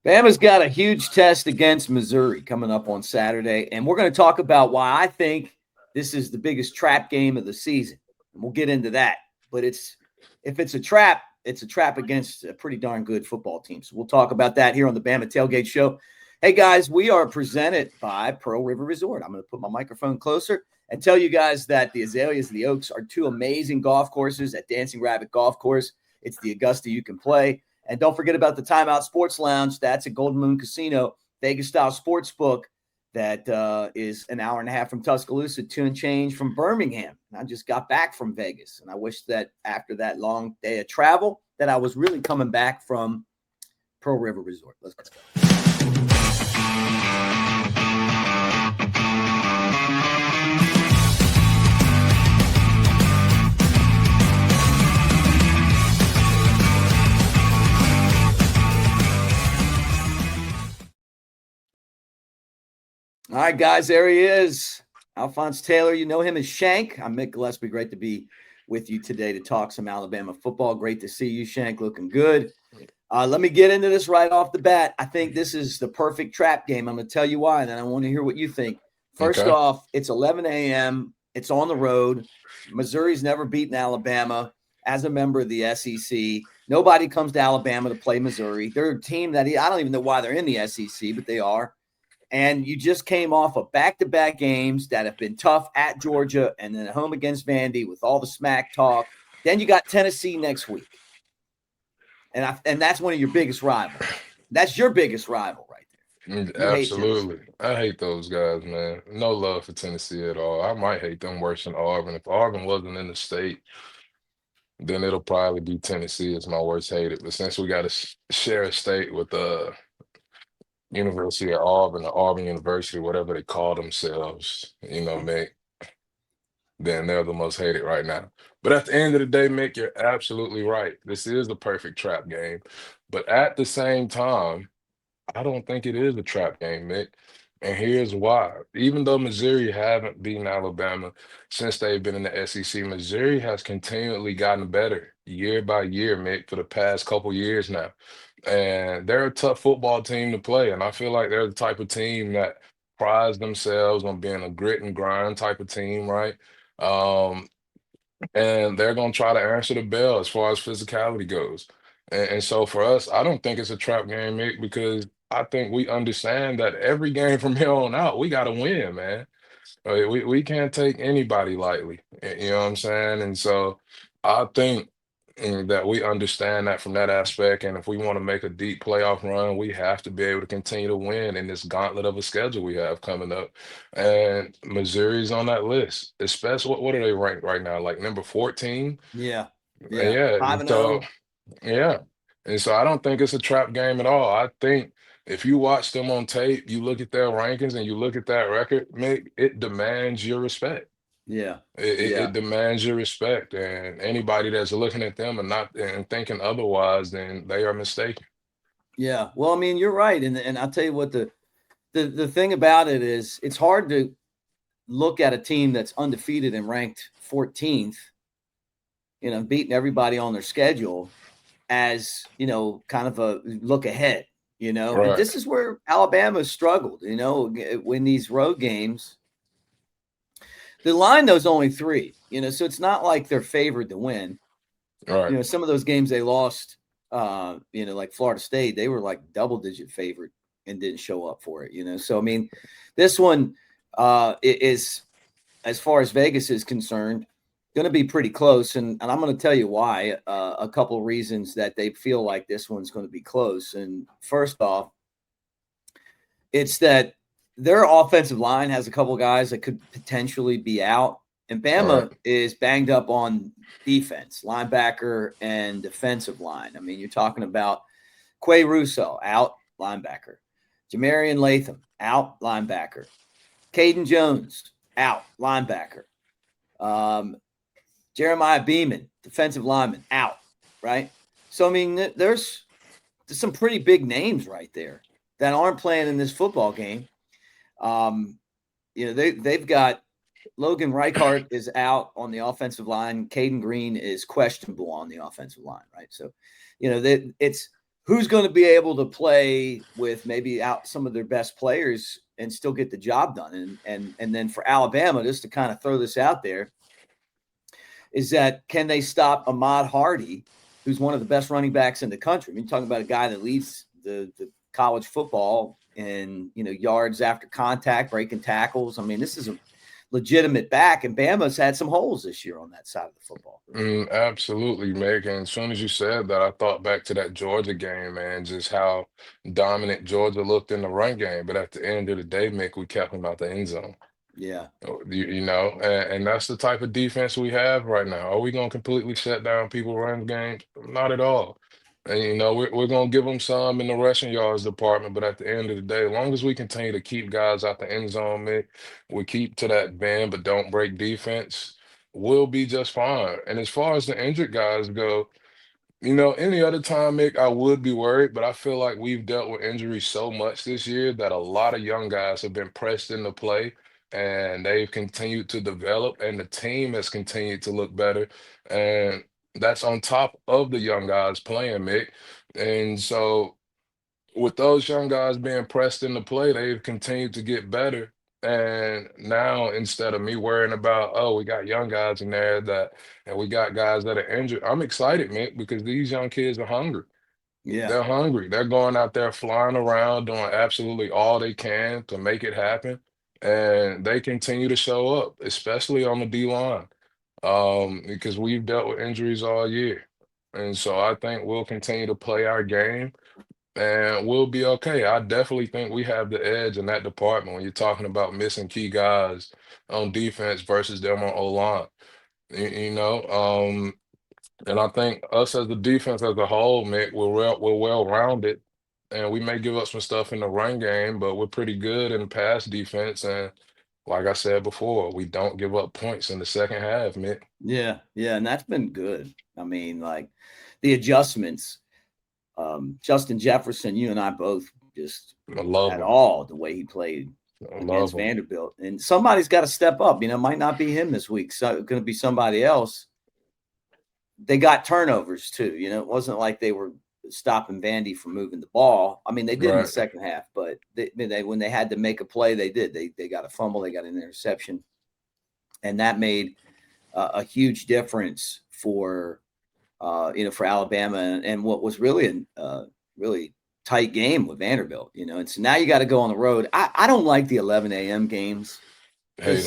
Bama's got a huge test against Missouri coming up on Saturday, and we're going to talk about why I think this is the biggest trap game of the season. And we'll get into that. But if it's a trap against a pretty darn good football team. So we'll talk about that here on the Bama Tailgate Show. Hey, guys, we are presented by Pearl River Resort. I'm going to put my microphone closer and tell you guys that the Azaleas and the Oaks are two amazing golf courses at Dancing Rabbit Golf Course. It's the Augusta you can play. And don't forget about the Timeout Sports Lounge. That's at Golden Moon Casino, Vegas-style sports book that is an hour and a half from Tuscaloosa, 2 and change from Birmingham. And I just got back from Vegas, and I wish that after that long day of travel that I was really coming back from Pearl River Resort. Let's go. All right, guys, there he is. Alphonse Taylor, you know him as Shank. I'm Mick Gillespie. Great to be with you today to talk some Alabama football. Great to see you, Shank, looking good. Let me get into this right off the bat. I think this is the perfect trap game. I'm going to tell you why, and then I want to hear what you think. First off, it's 11 a.m. It's on the road. Missouri's never beaten Alabama as a member of the SEC. Nobody comes to Alabama to play Missouri. They're a team that I don't even know why they're in the SEC, but they are. And you just came off of back-to-back games that have been tough at Georgia and then at home against Vandy with all the smack talk. Then you got Tennessee next week. And that's one of your biggest rivals. That's your biggest rival right there. Absolutely. I hate those guys, man. No love for Tennessee at all. I might hate them worse than Auburn. If Auburn wasn't in the state, then it'll probably be Tennessee as my worst hated. But since we got to share a state with University of Auburn or Auburn University, whatever they call themselves, Mick, then they're the most hated right now. But at the end of the day, Mick, you're absolutely right. This is the perfect trap game. But at the same time, I don't think it is a trap game, Mick. And here's why. Even though Missouri haven't beaten Alabama since they've been in the SEC, Missouri has continually gotten better year by year, Mick, for the past couple years now. And they're a tough football team to play. And I feel like they're the type of team that prides themselves on being a grit and grind type of team, right? Um, and they're going to try to answer the bell as far as physicality goes. And so for us, I don't think it's a trap game, Mick, because I think we understand that every game from here on out, we got to win, man. We can't take anybody lightly. You know what I'm saying? And so I think that we understand that from that aspect. And if we want to make a deep playoff run, we have to be able to continue to win in this gauntlet of a schedule we have coming up. And Missouri's on that list, especially what are they ranked right now? Like number 14? Yeah. Yeah. 5-0. Yeah. And so I don't think it's a trap game at all. I think if you watch them on tape, you look at their rankings and you look at that record, Mick, it demands your respect. Yeah. It demands your respect. And anybody that's looking at them and thinking otherwise, then they are mistaken. Yeah. Well, I mean, you're right. And I'll tell you what, the thing about it is it's hard to look at a team that's undefeated and ranked 14th, beating everybody on their schedule as, kind of a look ahead, And Right. this is where Alabama struggled, when these road games. The line, though, is only 3, so it's not like they're favored to win. Right. Some of those games they lost, like Florida State, they were like double-digit favorite and didn't show up for it, So, I mean, this one is, as far as Vegas is concerned, going to be pretty close. And I'm going to tell you why, a couple of reasons that they feel like this one's going to be close. And first off, it's that their offensive line has a couple of guys that could potentially be out. And Bama is banged up on defense, linebacker and defensive line. I mean, you're talking about Quay Russo, out, linebacker. Jamarian Latham, out, linebacker. Caden Jones, out, linebacker. Jeremiah Beeman, defensive lineman, out, right? So, I mean, there's some pretty big names right there that aren't playing in this football game. They've got Logan Reichart is out on the offensive line. Caden Green is questionable on the offensive line, right? So, it's who's going to be able to play with maybe out some of their best players and still get the job done. And then for Alabama, just to kind of throw this out there, is that can they stop Ahmad Hardy, who's one of the best running backs in the country? I mean, talking about a guy that leads the college football in, yards after contact, breaking tackles. I mean, this is a legitimate back, and Bama's had some holes this year on that side of the football. Absolutely, Meg. And as soon as you said that, I thought back to that Georgia game, man, just how dominant Georgia looked in the run game. But at the end of the day, Mick, we kept them out the end zone. Yeah. And that's the type of defense we have right now. Are we going to completely shut down people run games? Not at all. And, we're going to give them some in the rushing yards department, but at the end of the day, as long as we continue to keep guys out the end zone, Mick, we keep to that bend, but don't break defense, we'll be just fine. And as far as the injured guys go, any other time, Mick, I would be worried, but I feel like we've dealt with injuries so much this year that a lot of young guys have been pressed into play and they've continued to develop and the team has continued to look better. And that's on top of the young guys playing, Mick. And so with those young guys being pressed into play, they've continued to get better. And now instead of me worrying about, oh, we got young guys in there and we got guys that are injured, I'm excited, Mick, because these young kids are hungry. Yeah. They're hungry. They're going out there flying around, doing absolutely all they can to make it happen. And they continue to show up, especially on the D line, because we've dealt with injuries all year. And so I think we'll continue to play our game and we'll be okay. I definitely think we have the edge in that department when you're talking about missing key guys on defense versus them on O-line. You know, and I think us as the defense as a whole, Mick, we're well-rounded, and we may give up some stuff in the run game, but we're pretty good in pass defense. And like I said before, we don't give up points in the second half, Mick. Yeah. Yeah. And that's been good. I mean, like the adjustments, Justin Jefferson, you and I both just I love at him. all the way he played I love against him. Vanderbilt. And somebody's got to step up. Might not be him this week. So it's going to be somebody else. They got turnovers too. It wasn't like they were stopping Vandy from moving the ball. I mean, they did in the Right. second half, but they when they had to make a play, they did. They got a fumble, they got an interception, and that made a huge difference for for Alabama and what was really a really tight game with Vanderbilt. And so now you got to go on the road. I don't like the 11 a.m. games Hey,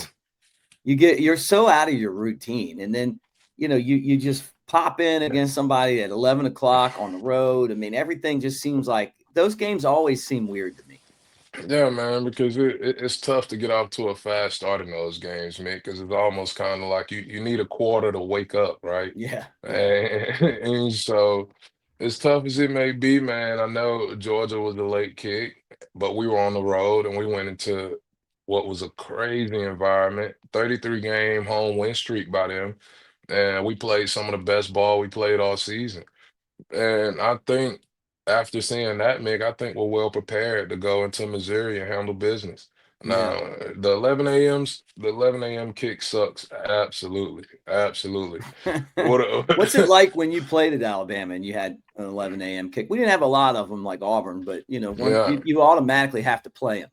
because you're so out of your routine, and then you just pop in against somebody at 11 o'clock on the road. I mean, everything just seems like those games always seem weird to me. yeah, man, because it's tough to get off to a fast start in those games, man, because it's almost kind of like you need a quarter to wake up, right? Yeah, yeah, And so, as tough as it may be, man, I know Georgia was a late kick, but we were on the road and we went into what was a crazy environment, 33 game home win streak by them, and we played some of the best ball we played all season. And I think after seeing that, Mick, I think we're well prepared to go into Missouri and handle business. yeah. Now, the 11 a.m. kick sucks. Absolutely. Absolutely. What What's it a- like when you played at Alabama and you had an 11 a.m. kick? We didn't have a lot of them like Auburn, but one yeah. you automatically have to play them.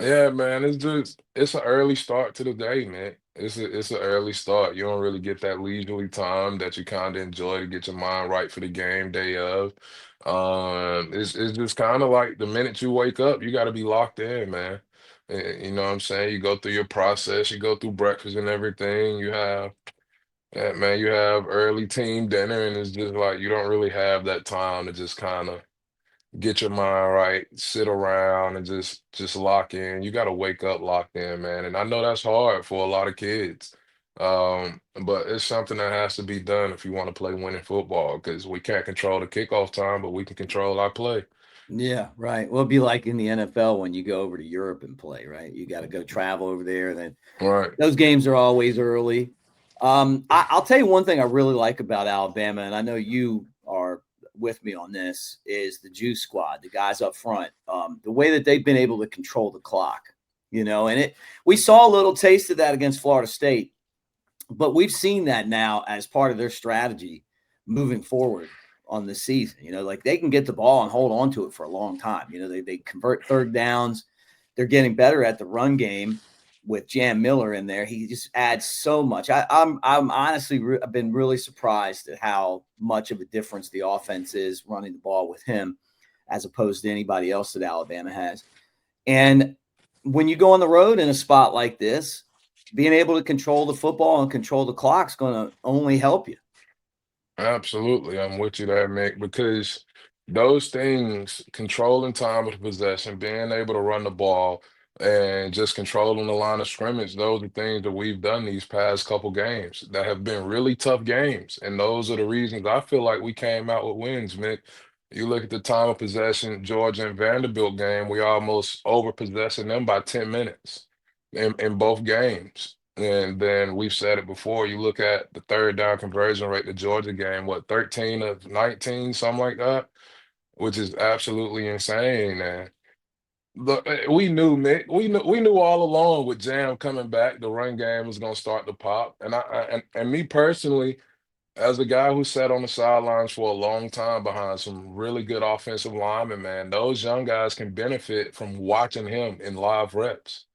Yeah, man, it's an early start to the day, man. It's an early start. You don't really get that leisurely time that you kind of enjoy to get your mind right for the game day of. It's just kind of like the minute you wake up, you got to be locked in, man. You know what I'm saying? You go through your process, you go through breakfast and everything. Yeah, man, you have early team dinner, and it's just like you don't really have that time to just kind of get your mind right, sit around and just lock in. You got to wake up locked in, man. And I know that's hard for a lot of kids. But it's something that has to be done if you want to play winning football because we can't control the kickoff time, but we can control our play. Yeah, right. Well, it'd be like in the NFL when you go over to Europe and play, right? You got to go travel over there. Then Right. those games are always early. I'll tell you one thing I really like about Alabama, and I know you are with me on this, is the Juice Squad, the guys up front. The way that they've been able to control the clock, and we saw a little taste of that against Florida State, but we've seen that now as part of their strategy moving forward on the season. You know, like they can get the ball and hold on to it for a long time. You know, they convert third downs. They're getting better at the run game with Jam Miller in there. He just adds so much. I'm honestly I've been really surprised at how much of a difference the offense is running the ball with him as opposed to anybody else that Alabama has. And when you go on the road in a spot like this, being able to control the football and control the clock is going to only help you. Absolutely, I'm with you there, Mick, because those things, controlling time with possession, being able to run the ball, and just controlling the line of scrimmage, those are things that we've done these past couple games that have been really tough games. And those are the reasons I feel like we came out with wins, Mick. You look at the time of possession, Georgia and Vanderbilt game, we almost over possessing them by 10 minutes in both games. And then we've said it before, you look at the third down conversion rate, the Georgia game, what, 13 of 19, something like that, which is absolutely insane. And look, we knew, Mick, we knew all along with Jam coming back, the run game was gonna start to pop. And and me personally, as a guy who sat on the sidelines for a long time behind some really good offensive linemen, man, those young guys can benefit from watching him in live reps.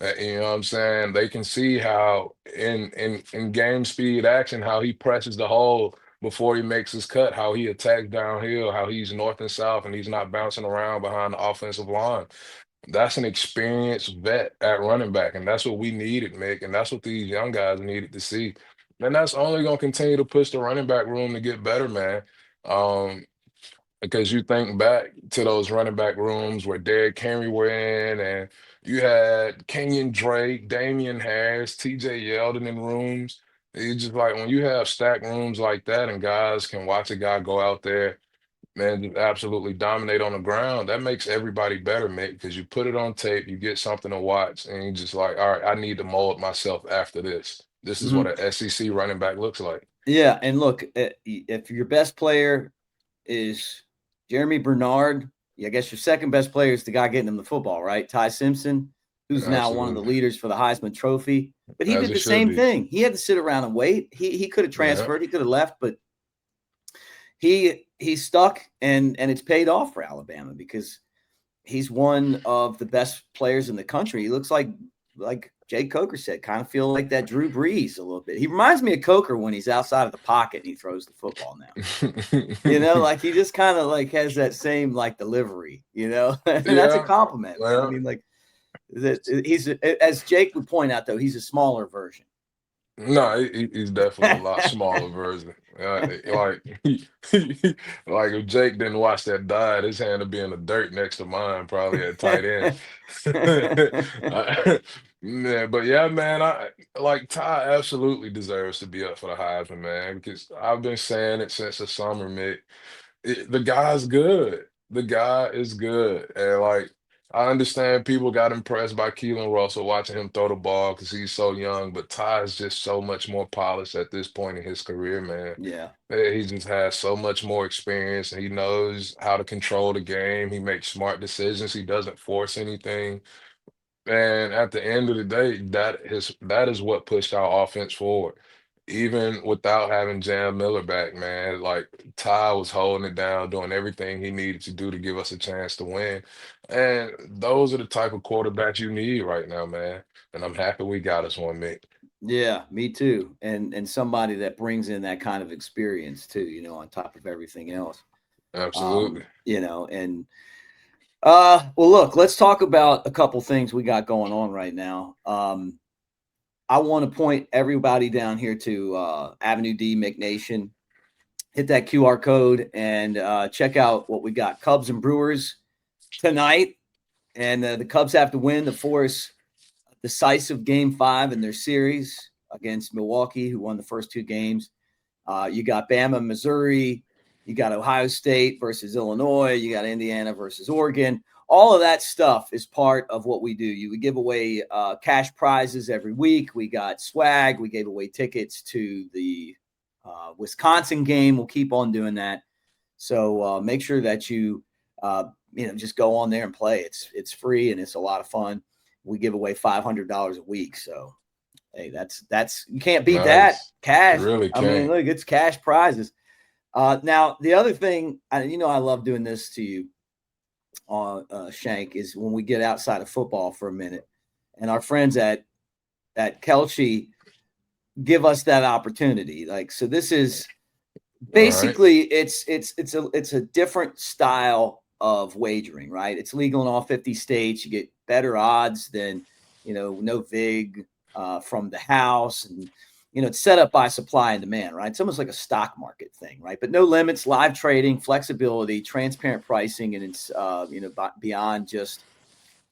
You know what I'm saying? They can see how in game speed action, how he presses the hole before he makes his cut, how he attacks downhill, how he's north and south, and he's not bouncing around behind the offensive line. That's an experienced vet at running back, and that's what we needed, Mick, and that's what these young guys needed to see. And that's only going to continue to push the running back room to get better, man. Um, because you think back to those running back rooms where Derrick Henry were in, and you had Kenyon Drake, Damian Harris, TJ Yeldon in rooms. It's just like when you have stacked rooms like that and guys can watch a guy go out there, man, just absolutely dominate on the ground, that makes everybody better, mate, because you put it on tape, you get something to watch, and you just like, all right, I need to mold myself after this. This is what Mhm. an SEC running back looks like. Yeah, and look, if your best player is Jeremy Bernard, I guess your second best player is the guy getting him the football, right? Ty Simpson, who's now one of the Absolutely. leaders for the Heisman Trophy. But he As did it the should same be. thing. He had to sit around and wait. He could have Yeah. transferred, he could have left, but he's stuck, and it's paid off for Alabama because he's one of the best players in the country. He looks like Jay Coker said, kind of feel like that Drew Brees a little bit. He reminds me of Coker when he's outside of the pocket and he throws the football now. You know, like he just kind of like has that same like delivery, you know, and that's a Yeah. compliment, man. I Well, mean, like he's as Jake would point out though, he's a smaller version. no, he's definitely a lot smaller version. Like, like if Jake didn't watch that dive, his hand would be in the dirt next to mine, probably at tight end. Yeah, but yeah, man, I like Ty absolutely deserves to be up for the Heisman, man, because I've been saying it since the summer, Mick. The guy's good. The guy is good. And like I understand people got impressed by Keelan Russell watching him throw the ball because he's so young, but Ty is just so much more polished at this point in his career, man. Yeah. He just has so much more experience and he knows how to control the game. He makes smart decisions. He doesn't force anything. And at the end of the day, that is what pushed our offense forward. Even without having Jam Miller back, man, like Ty was holding it down, doing everything he needed to do to give us a chance to win. And those are the type of quarterbacks you need right now, man. And I'm happy we got us one, Mick. Yeah, me too. And somebody that brings in that kind of experience too, you know, on top of everything else. Absolutely. You know, and well, look, let's talk about a couple things we got going on right now. I want to point everybody down here to AveD Mick Nation. Hit that QR code and check out what we got. Cubs and Brewers tonight, and the Cubs have to win to force a decisive Game 5 in their series against Milwaukee, who won the first two games. You got Bama, Missouri. You got Ohio State versus Illinois. You got Indiana versus Oregon. All of that stuff is part of what we do. We give away cash prizes every week. We got swag. We gave away tickets to the Wisconsin game. We'll keep on doing that. So make sure that you just go on there and play. It's free and it's a lot of fun. We give away $500 a week. So hey, that's you can't beat that Nice. cash. Really I mean, can't. look, it's cash prizes. Now, the other thing, I love doing this to you, Shank, is when we get outside of football for a minute, and our friends at Kelshi give us that opportunity. Like, so this is All right. basically it's a different style of wagering, right? It's legal in all 50 states. You get better odds than no vig from the house, and it's set up by supply and demand, right? It's almost like a stock market thing, right? But no limits, live trading, flexibility, transparent pricing, and it's beyond just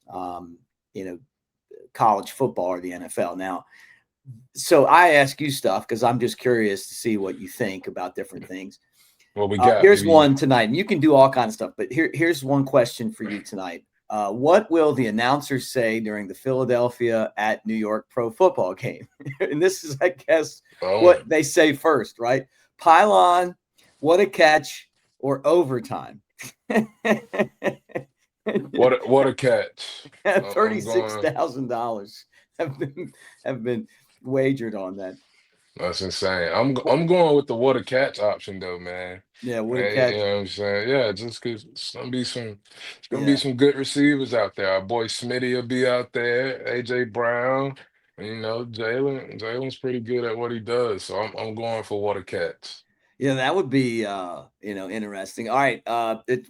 um, you know college football or the NFL. Now, so I ask you stuff because I'm just curious to see what you think about different things. What we got, Here's baby? one tonight, and you can do all kinds of stuff, but here's one question for you tonight. What will the announcers say during the Philadelphia at New York pro football game? And this is, I guess, Oh, what they say first, right? Pylon, what a catch, or overtime. what a catch! I'm going. $36,000 have been wagered on that. That's insane. I'm going with the what a catch option though, man. Yeah, what a Hey, you catch. know what I'm saying? Yeah, just because it's gonna be Yeah. some good receivers out there. Our boy Smitty will be out there, AJ Brown. Jalen's pretty good at what he does. So I'm going for what a catch. Yeah, that would be interesting. All right,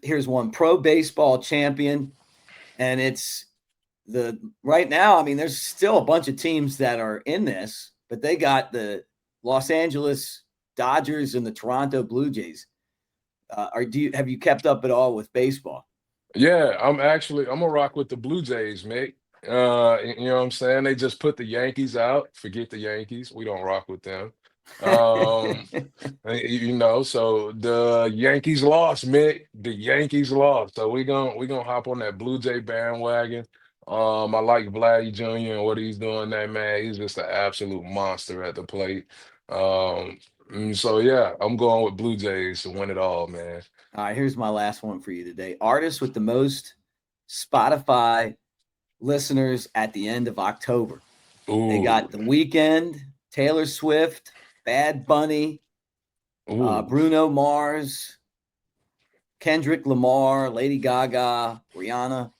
here's one pro baseball champion, and it's the right now. I mean, there's still a bunch of teams that are in this, but they got the Los Angeles Dodgers and the Toronto Blue Jays. Have you kept up at all with baseball? Yeah, I'm gonna rock with the Blue Jays, Mick. You know what I'm saying? They just put the Yankees out. Forget the Yankees. We don't rock with them. Um, so the Yankees lost, Mick. The Yankees lost. So we gonna hop on that Blue Jay bandwagon. I like Vladdy Jr. and what he's doing there, man. He's just an absolute monster at the plate. So yeah, I'm going with Blue Jays to win it all, man. All right, here's my last one for you today. Artists with the most Spotify listeners at the end of October. They Ooh, got The Weeknd, Taylor Swift, Bad Bunny, ooh. Bruno Mars, Kendrick Lamar, Lady Gaga, Rihanna.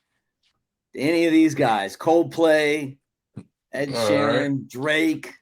Any of these guys, Coldplay, Ed All right. Sheeran, Drake,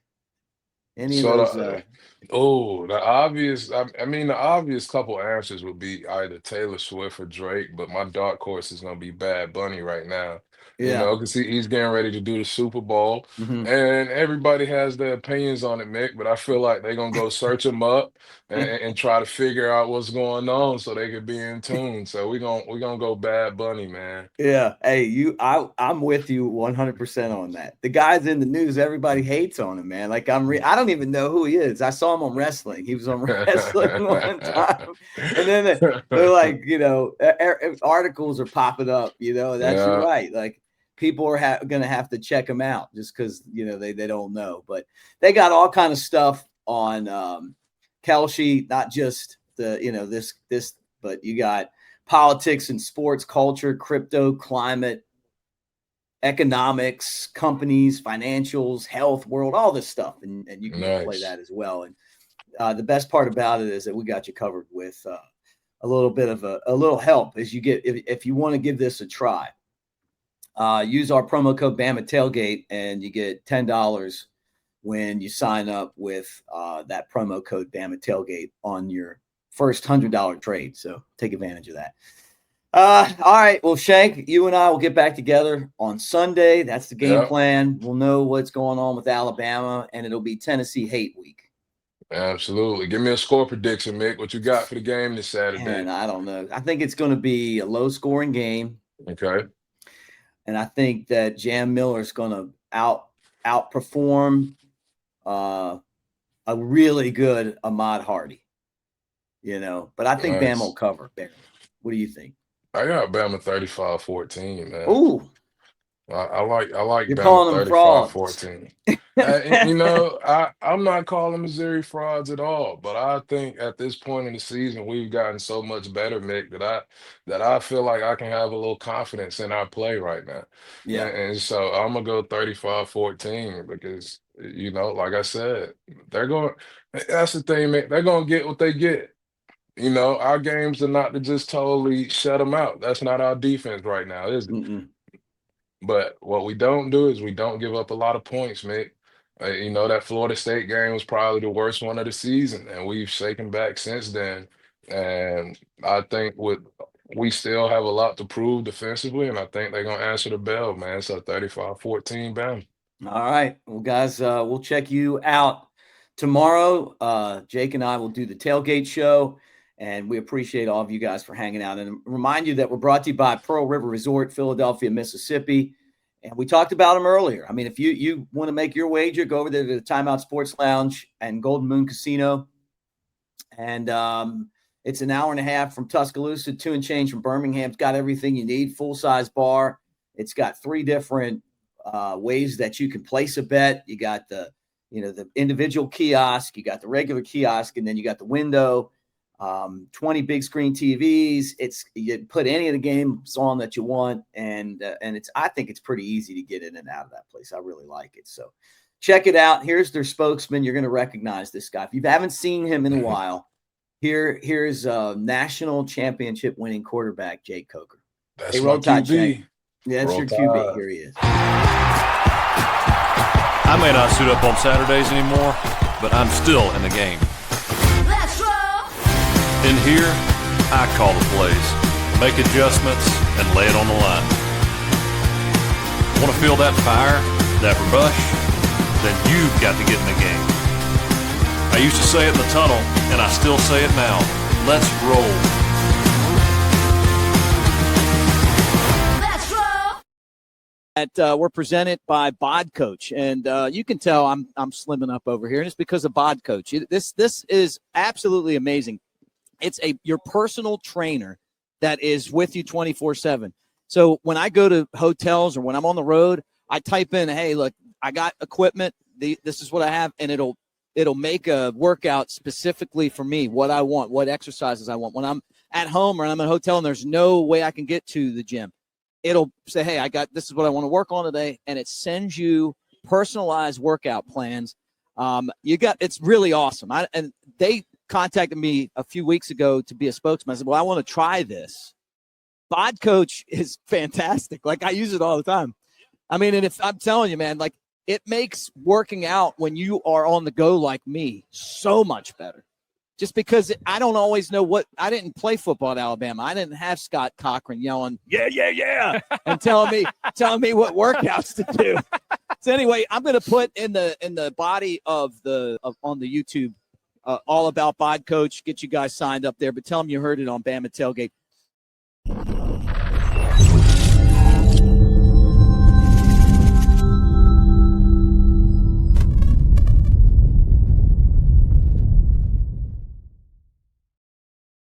any of So those? the obvious couple answers would be either Taylor Swift or Drake, but my dark horse is gonna be Bad Bunny right now. Yeah. Because he's getting ready to do the Super Bowl, Mm-hmm. and everybody has their opinions on it, Mick. But I feel like they're gonna go search him up and try to figure out what's going on so they could be in tune. So we're gonna go Bad Bunny, man. Yeah. Hey, I'm with you 100% on that. The guy's in the news, everybody hates on him, man. Like I don't even know who he is. I saw him on wrestling. He was on wrestling one time. And then they're like, articles are popping up, that's you're Yeah, right. Like people are going to have to check him out just cuz they don't know. But they got all kind of stuff on Kelshi, not just this but you got politics and sports, culture, crypto, climate, economics, companies, financials, health, world, all this stuff. And you can go play nice. that as well. And the best part about it is that we got you covered with a little bit of a little help as you get, if you want to give this a try. Use our promo code Bama Tailgate and you get $10 when you sign up with that promo code Bama Tailgate on your first $100 trade. So take advantage of that. All right. Well, Shank, you and I will get back together on Sunday. That's the game Yep, plan. We'll know what's going on with Alabama, and it'll be Tennessee hate week. absolutely. Give me a score prediction, Mick. What you got for the game this And Saturday? I don't know. I think it's going to be a low scoring game. Okay. And I think that Jam Miller is going to outperform uh, a really good Ahmad Hardy, but I think Bama will Nice. cover barely. What do you think? I got Bama 35-14, man. Ooh, I like you're Bama calling them frauds. 35-14. I'm not calling Missouri frauds at all, but I think at this point in the season we've gotten so much better, Mick, that I feel like I can have a little confidence in our play right now. Yeah. And so I'm gonna go 35-14 because like I said, they're going that's the thing, Mick, they're gonna get what they get. You know, our games are not to just totally shut them out. That's not our defense right now, is it? Mm-mm. But what we don't do is we don't give up a lot of points, Mick. You know, that Florida State game was probably the worst one of the season, and we've shaken back since then. And I think we still have a lot to prove defensively, and I think they're gonna answer the bell, man. It's a 35-14 Bama. All right. Well, guys, we'll check you out tomorrow. Jake and I will do the tailgate show, and we appreciate all of you guys for hanging out. And remind you that we're brought to you by Pearl River Resort, Philadelphia, Mississippi. And we talked about them earlier. I mean, if you want to make your wager, go over there to the Timeout Sports Lounge and Golden Moon Casino. And it's an hour and a half from Tuscaloosa, 2 and change from Birmingham. It's got everything you need, full-size bar. It's got 3 different ways that you can place a bet. You got the individual kiosk, you got the regular kiosk, and then you got the window, 20 big screen TVs. You put any of the games on that you want. And I think it's pretty easy to get in and out of that place. I really like it. So check it out. Here's their spokesman. You're going to recognize this guy. If you haven't seen him in a while, here's national championship winning quarterback, Jake Coker. That's my QB. Yeah, that's your QB. Here he is. I may not suit up on Saturdays anymore, but I'm still in the game. Let's roll. In here, I call the plays, make adjustments, and lay it on the line. Want to feel that fire, that rush? Then you've got to get in the game. I used to say it in the tunnel, and I still say it now. Let's roll. We're presented by BOD Coach, and you can tell I'm slimming up over here, and it's because of BOD Coach. This is absolutely amazing. It's your personal trainer that is with you 24/7. So when I go to hotels or when I'm on the road, I type in, "Hey, look, I got equipment. This is what I have," and it'll make a workout specifically for me, what I want, what exercises I want. When I'm at home or I'm in a hotel and there's no way I can get to the gym, it'll say, "Hey, this is what I want to work on today," and it sends you personalized workout plans. It's really awesome. And they contacted me a few weeks ago to be a spokesman. I said, "Well, I want to try this." BOD Coach is fantastic. Like, I use it all the time. I mean, and if I'm telling you, man, like, it makes working out when you are on the go like me so much better. Just because I don't always know I didn't play football at Alabama. I didn't have Scott Cochran yelling, yeah, and telling me what workouts to do. So anyway, I'm going to put in the body on the YouTube all about BOD Coach. Get you guys signed up there, but tell them you heard it on Bama Tailgate.